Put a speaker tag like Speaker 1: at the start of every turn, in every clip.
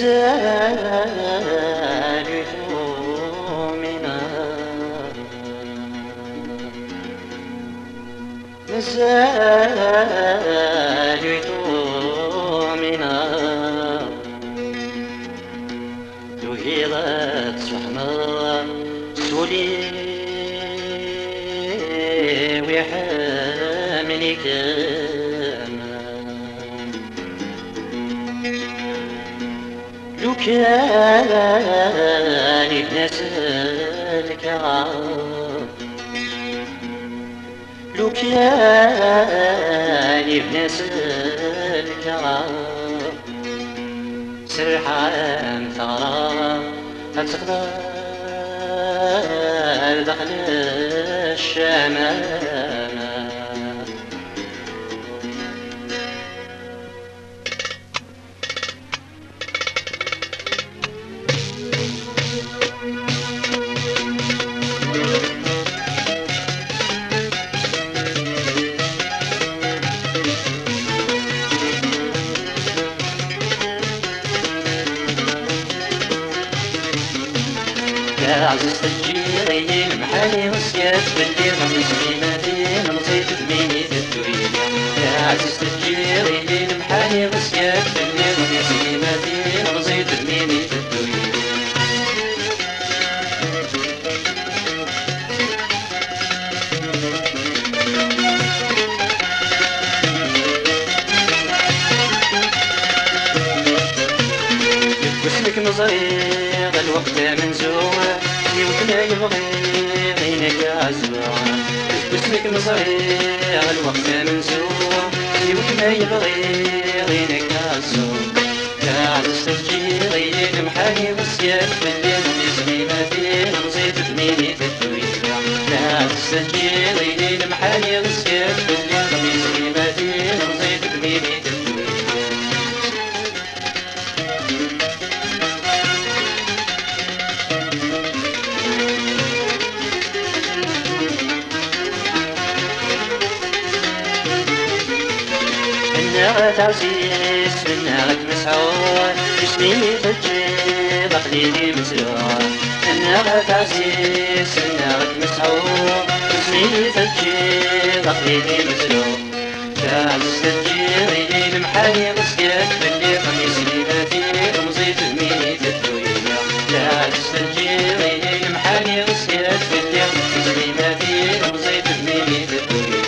Speaker 1: مازال يثومنا، مازال يثومنا، تهيضت صحنا سولي ويحامني كما لو كان يتناسلك لو كان يتناسلك سرحان ثغرة تقدر دخل الشمامة. يا عزيز الجيري المحالي والسياد باللي غمس بيناتين نصيت بميني الدنيا. يا عزيز الجيري المحالي والسياد باللي غمس بيناتين نصيت بميني الدنيا. واسمك نظري الوقت من زوع وكنا يبغي غينك عزوع. واسمك نظري الوقت من زوع وكنا يبغي غينك عزوع. يا عزيز الجيري المحالي والسياد باللي نزغي ما فيه نزيد بميني في الدنيا. يا عزيز الجيري المحالي والسياد باللي نزغي ما فيه نزيد بميني في الدنيا. مناغة عزيز مناغة مسعود جسمي تجيب عقلي مسلوع. مناغة عزيز مناغة مسعود جسمي تجيب عقلي مسلوع. يا عزيز الجيري المحالي مسكات باللي قميص ليلاتي ومزيد بميني الدنيا. يا عزيز الجيري المحالي مسكات باللي قميص ليلاتي ومزيد بميني الدنيا.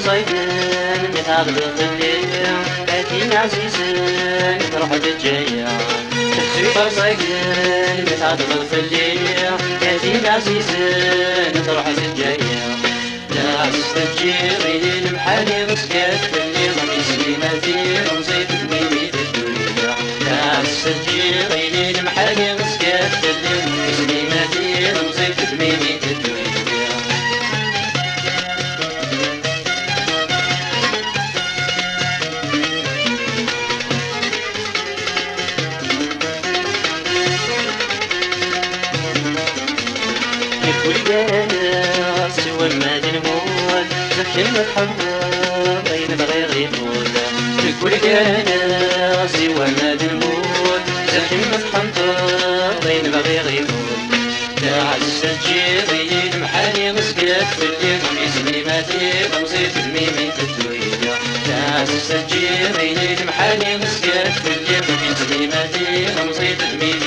Speaker 1: زايدين متعرض الليل هاتين عزيزين تروح بالجاية. تسويق زايدين متعرض الليل هاتين عزيزين تروح بالجاية. لا عزيز الجيري المحالي مسكات اللي غميسي ماتين وزيد بميني الدنيا. لا عزيز الجيري المحالي مسكات اللي غميسي ماتين وزيد بميني الدنيا. ولقانا سوى ما نموت زكينا الحمام بين بغي غيبوت. ولقانا سوى ما نموت زكينا الحمام بين بغي غيبوت. يا عزيز الجيري المحالي مسكات باللي قميص ميماتي غمزيت بميمي الدنيا. يا عزيز الجيري المحالي مسكات باللي قميص ميماتي غمزيت بميمي